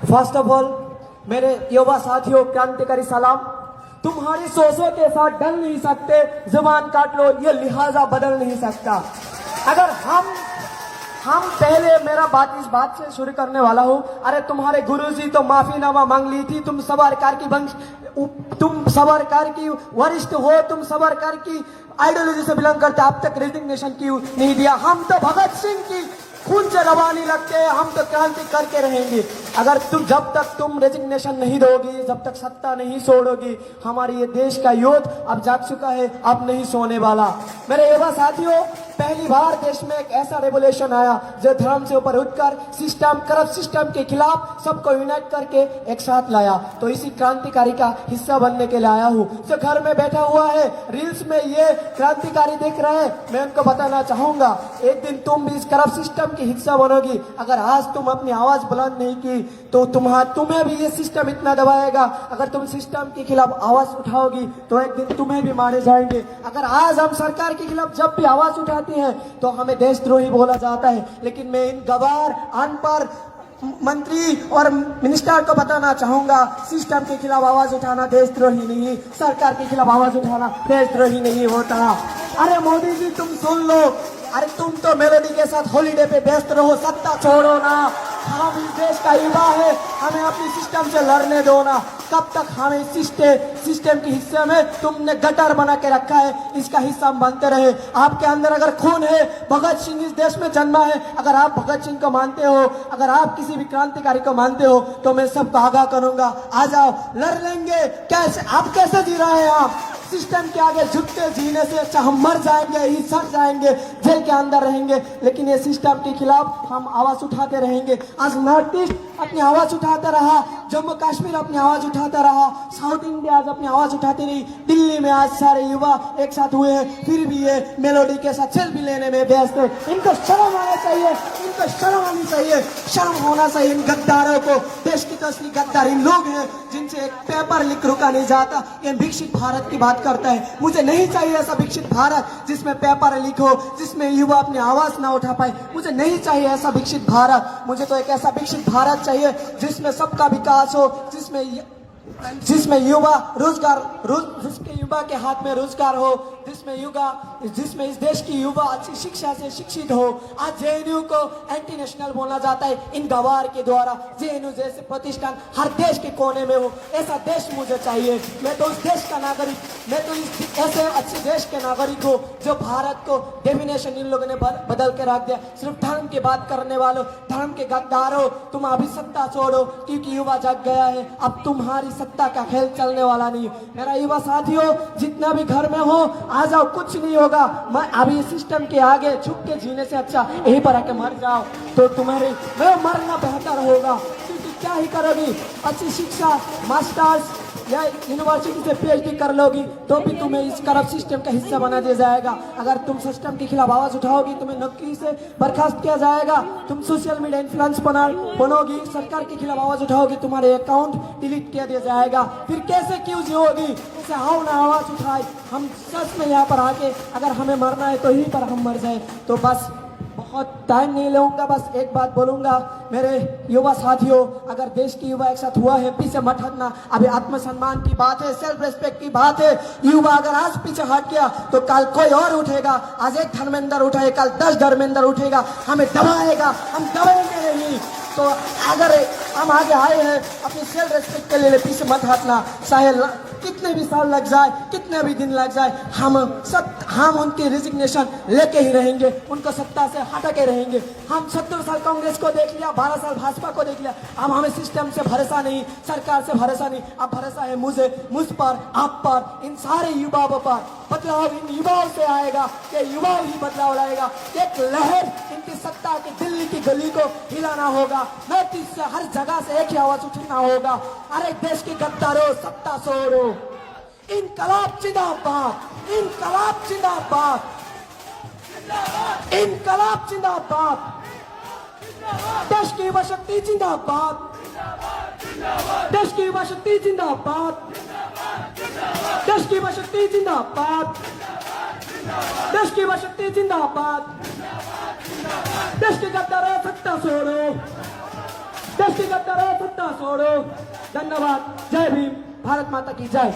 First of all मेरे युवा साथियों, क्रांतिकारी सलाम। तुम्हारी सोचों के साथ डल नहीं सकते, जुबान काट लो, ये लिहाजा बदल नहीं सकता। अगर हम पहले मेरा बात इस बात से शुरू करने वाला हूँ। अरे तुम्हारे गुरुजी तो माफीनामा मांग ली थी, तुम सवारकर की वरिष्ठ हो, तुम सवारकर की आइडियोलॉजी से बिलोंग करते, अब तक रेजिग्नेशन क्यों नहीं दिया? हम तो भगत सिंह की खून से रवानी लगते हैं, हम तो क्रांति करके रहेंगे। अगर जब तक तुम रेजिग्नेशन नहीं दोगी, जब तक सत्ता नहीं छोड़ोगी, हमारी ये देश का युद्ध अब जाग चुका है, अब नहीं सोने वाला। मेरे युवा साथियों, पहली बार देश में एक ऐसा रेवोल्यूशन आया जो धर्म से ऊपर उठकर करप्ट सिस्टम के खिलाफ सबको यूनाइट करके एक साथ लाया। तो इसी क्रांतिकारी का हिस्सा बनने के लिए आया हूँ। जो घर में बैठा हुआ है, रील्स में ये क्रांतिकारी देख रहे हैं, मैं उनको बताना चाहूंगा, एक दिन तुम भी इस करप्ट सिस्टम की हिस्सा बनोगी। अगर आज तुम अपनी आवाज बुलंद नहीं की तो तुम्हें भी ये सिस्टम इतना दबाएगा। अगर तुम सिस्टम के खिलाफ आवाज उठाओगी तो एक दिन तुम्हें भी मारे जाएंगे। अगर आज हम सरकार के खिलाफ जब भी आवाज उठाते हैं तो हमें देशद्रोही बोला जाता है, लेकिन मैं इन गवार अनपढ़ मंत्री और मिनिस्टर को बताना चाहूंगा, सिस्टम के खिलाफ आवाज उठाना देशद्रोही नहीं, सरकार के खिलाफ आवाज उठाना देशद्रोही नहीं होता। अरे मोदी जी तुम सुन लो, अरे तुम तो मेलोडी के साथ हॉलीडे पे व्यस्त रहो, सत्ता छोड़ो ना। हम इस देश का युवा है, हमें अपनी सिस्टम से लड़ने दो ना। कब तक हमें सिस्टम के हिस्से में तुमने गटर बना के रखा है, इसका हिस्सा हम बनते रहे। आपके अंदर अगर खून है, भगत सिंह इस देश में जन्मा है, अगर आप भगत सिंह को मानते हो, अगर आप किसी भी क्रांतिकारी को मानते हो, तो मैं सबको आगाह करूंगा, आ जाओ लड़ लेंगे। कैसे आप कैसे जी रहे हैं? आप सिस्टम के आगे झुकते जीने से अच्छा हम मर जाएंगे, ही सड़ जाएंगे, जेल के अंदर रहेंगे, लेकिन ये सिस्टम के खिलाफ हम आवाज उठाते रहेंगे। आज नॉर्थ ईस्ट अपनी आवाज उठाता रहा, जम्मू कश्मीर अपनी आवाज उठाता रहा, साउथ इंडिया आज अपनी आवाज उठाती रही, दिल्ली में आज सारे युवा एक साथ हुए हैं, फिर भी ये मेलोडी के साथ सेल्फी लेने में व्यस्त है। इनको शर्म आना चाहिए, इनको शर्म आनी चाहिए, शर्म होना चाहिए इन गद्दारों को। देश की तो असली गद्दार इन लोग हैं जिनसे एक पेपर लिख रुका नहीं जाता। ये विकसित भारत की बात करता है, मुझे नहीं चाहिए ऐसा विकसित भारत जिसमें पेपर लीक हो, जिसमें युवा अपनी आवाज ना उठा पाए। मुझे नहीं चाहिए ऐसा विकसित भारत, मुझे तो एक ऐसा विकसित भारत चाहिए जिसमें सबका विकास हो, जिसमें युवा के हाथ में रोजगार हो, जिसमें इस देश की युवा अच्छी शिक्षा से शिक्षित हो। आज जेएनयू को एंटी नेशनल बोला जाता है इन गवार के द्वारा। जेएनयू जैसे प्रतिष्ठान हर देश के कोने में हो, ऐसा देश मुझे चाहिए। मैं तो उस देश का नागरिक, मैं तो इस ऐसे अच्छे देश के नागरिक हूँ जो भारत को डेफिनेशन इन लोगों ने बदल के रख दिया। सिर्फ धर्म की बात करने वालों, धर्म के गद्दारों, तुम अभी सत्ता छोड़ो, क्योंकि युवा जग गया है, अब तुम्हारी सत्ता का खेल चलने वाला नहीं। मेरा युवा साथियों, जितना भी घर में हो आ जाओ, कुछ नहीं होगा। मैं अभी सिस्टम के आगे झुक के जीने से अच्छा यहीं पर आके मर जाओ, तो तुम्हारी मरना बेहतर होगा। क्योंकि क्या ही करोगी, अच्छी शिक्षा मास्टर्स या यूनिवर्सिटी से पीएचडी कर लोगी तो भी तुम्हें इस करप्ट सिस्टम का हिस्सा बना दिया जाएगा। अगर तुम सिस्टम के खिलाफ आवाज उठाओगी, तुम्हें नौकरी से बर्खास्त किया जाएगा। तुम सोशल मीडिया इन्फ्लुएंस बनोगी, सरकार के खिलाफ आवाज उठाओगी, तुम्हारे अकाउंट डिलीट किया दिया जाएगा। फिर कैसे क्यों जियोगी? इसे आओ ना आवाज उठाए। हम सच में यहाँ पर आके अगर हमें मरना है तो यहीं पर हम मर जाए। तो बस बहुत टाइम नहीं लूंगा, बस एक बात बोलूंगा मेरे युवा साथियों, अगर देश की युवा एक साथ हुआ है, पीछे मत हटना। अभी आत्मसम्मान की बात है, सेल्फ रेस्पेक्ट की बात है। युवा अगर आज पीछे हट गया तो कल कोई और उठेगा। आज एक धर्मेंद्र उठे, कल 10 धर्मेंद्र उठेगा, हमें दबाएगा, हम दबाएंगे नहीं। तो अगर हम आगे आए हैं, अपनी सेल्फ रेस्पेक्ट के लिए पीछे मत हटना। चाहे कितने भी साल लग जाए, कितने भी दिन लग जाए, हम उनकी रेजिग्नेशन लेके ही रहेंगे, उनको सत्ता से हटा के रहेंगे। हम 70 साल कांग्रेस को देख लिया, 12 साल भाजपा को देख लिया, अब हमें सिस्टम से भरोसा नहीं, सरकार से भरोसा नहीं, अब भरोसा है मुझ पर, आप पर, इन सारे युवाओं पर। बदलाव इन युवाओं से आएगा, ये युवा ही बदलाव लाएगा। एक लहर इनकी सत्ता की दिल्ली की गली को हिलाना होगा, नॉर्थ ईस्ट से हर जगह से एक ही आवाज उठना होगा। अरे देश के गद्दारों, सत्ता छोड़ो, इनकलाब जिंदाबाद, इनकलाब जिंदाबाद, इनकलाब जिंदाबाद, देश की युवा शक्ति जिंदाबाद, देश की युवा शक्ति जिंदाबाद, देश की युवा शक्ति जिंदाबाद, देश की युवा शक्ति जिंदाबाद, देश के गद्दारों, सत्ता छोड़ो। जबरदस्ती करता रहो, सत्ता छोड़ो। धन्यवाद। जय भीम, भारत माता की जय।